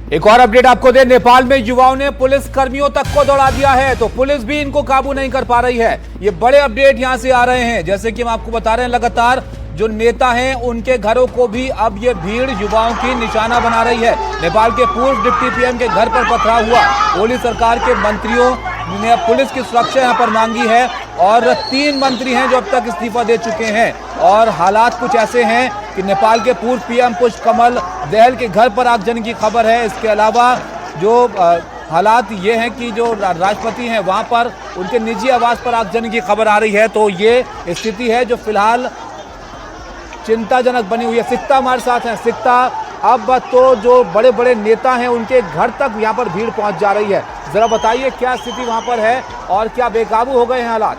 एक और अपडेट आपको दे, नेपाल में युवाओं ने पुलिस कर्मियों तक को दौड़ा दिया है, तो पुलिस भी इनको काबू नहीं कर पा रही है। ये बड़े अपडेट यहां से आ रहे हैं, जैसे कि हम आपको बता रहे हैं, लगातार जो नेता हैं उनके घरों को भी अब ये भीड़ युवाओं की निशाना बना रही है। नेपाल के पूर्व डिप्टी पीएम के घर पर पथराव हुआ। ओली सरकार के मंत्रियों ने पुलिस की सुरक्षा यहां पर मांगी है और 3 मंत्री हैं जो अब तक इस्तीफा दे चुके हैं। और हालात कुछ ऐसे हैं कि नेपाल के पूर्व पीएम पुष्प कमल दहल के घर पर आगजनी की खबर है। इसके अलावा जो हालात ये हैं कि जो राष्ट्रपति हैं वहां पर उनके निजी आवास पर आगजनी की खबर आ रही है। तो ये स्थिति है जो फिलहाल चिंताजनक बनी हुई है। सिकता हमारे साथ हैं। सिकता, अब तो जो बड़े बड़े नेता हैं उनके घर तक यहाँ पर भीड़ पहुंच जा रही है, जरा बताइए क्या स्थिति वहां पर है और क्या बेकाबू हो गए हैं हालात?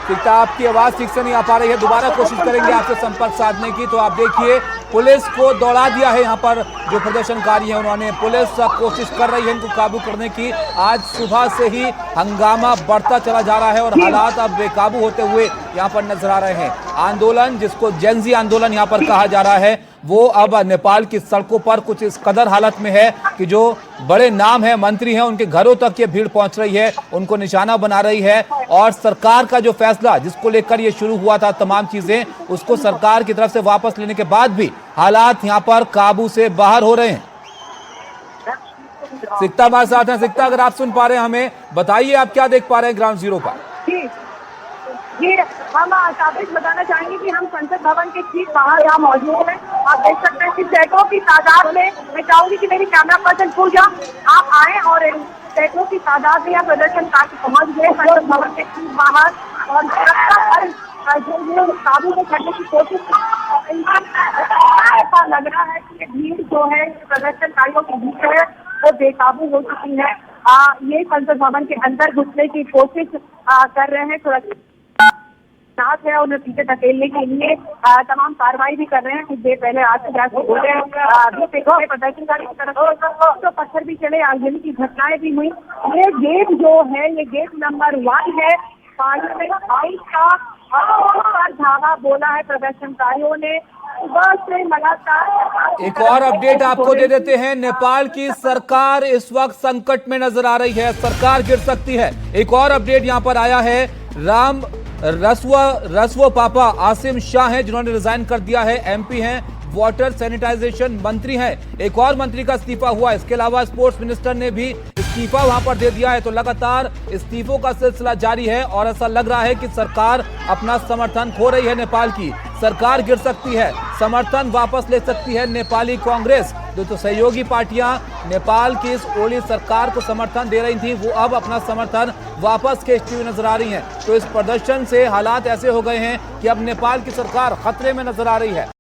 सिकता, आपकी आवाज ठीक से नहीं आ पा रही है, दोबारा कोशिश करेंगे आपसे संपर्क साधने की। तो आप देखिए पुलिस को दौड़ा दिया है, यहाँ पर जो प्रदर्शनकारी हैं उन्होंने, पुलिस कोशिश कर रही है इनको काबू करने की। आज सुबह से ही हंगामा बढ़ता चला जा रहा है और हालात अब बेकाबू होते हुए यहाँ पर नजर आ रहे हैं। आंदोलन, जिसको जेनजी आंदोलन यहाँ पर कहा जा रहा है, वो अब नेपाल की सड़कों पर कुछ इस कदर हालत में है कि जो बड़े नाम है, मंत्री हैं, उनके घरों तक ये भीड़ पहुंच रही है, उनको निशाना बना रही है। और सरकार का जो फैसला जिसको लेकर ये शुरू हुआ था तमाम चीजें, उसको सरकार की तरफ से वापस लेने के बाद भी हालात यहाँ पर काबू से बाहर हो रहे हैं। सिकता हमारे साथ हैं। सिकता, अगर आप सुन पा रहे हैं हमें बताइए, आप क्या देख पा रहे हैं ग्राउंड जीरो पर? ये हम साबित बताना चाहेंगे कि हम संसद भवन के ठीक बाहर यहाँ मौजूद हैं। आप देख सकते हैं कि सैकड़ों की तादाद में, मैं चाहूंगी कि मेरी कैमरा पर्सन पूजा आप आए और सैकड़ों की तादाद में यहाँ प्रदर्शनकारी पहुंच गए संसद भवन के ठीक बाहर और काबू में करने की कोशिश। ऐसा लग रहा है कि ये भीड़ जो है प्रदर्शनकारियों की भीड़ है वो बेकाबू हो चुकी है। ये संसद भवन के अंदर घुसने की कोशिश कर रहे हैं, सुरक्षा है उन्हें पीछे धकेलने के लिए तमाम कार्रवाई भी कर रहे हैं। कुछ देर पहले आज से जाकर बोले प्रदर्शनकारी की तरफ तो पत्थर भी चले, आगजनी की घटनाएं भी हुई। ये गेट जो है, ये गेट नंबर 1 है पार्लियामेंट हाउस का, और धावा बोला है प्रदर्शनकारियों ने सुबह से लगातार। एक और अपडेट आपको दे देते हैं, नेपाल की सरकार इस वक्त संकट में नजर आ रही है, सरकार गिर सकती है। एक और अपडेट यहां पर आया है, राम रसवो पापा आसिम शाह हैं जिन्होंने रिजाइन कर दिया है, एमपी हैं, वाटर सैनिटाइजेशन मंत्री हैं। एक और मंत्री का इस्तीफा हुआ। इसके अलावा स्पोर्ट्स मिनिस्टर ने भी इस्तीफा वहां पर दे दिया है। तो लगातार इस्तीफों का सिलसिला जारी है और ऐसा लग रहा है कि सरकार अपना समर्थन खो रही है। नेपाल की सरकार गिर सकती है, समर्थन वापस ले सकती है नेपाली कांग्रेस। जो सहयोगी पार्टियां नेपाल की इस ओली सरकार को समर्थन दे रही थी, वो अब अपना समर्थन वापस खींचती हुई नजर आ रही हैं। तो इस प्रदर्शन से हालात ऐसे हो गए हैं कि अब नेपाल की सरकार खतरे में नजर आ रही है।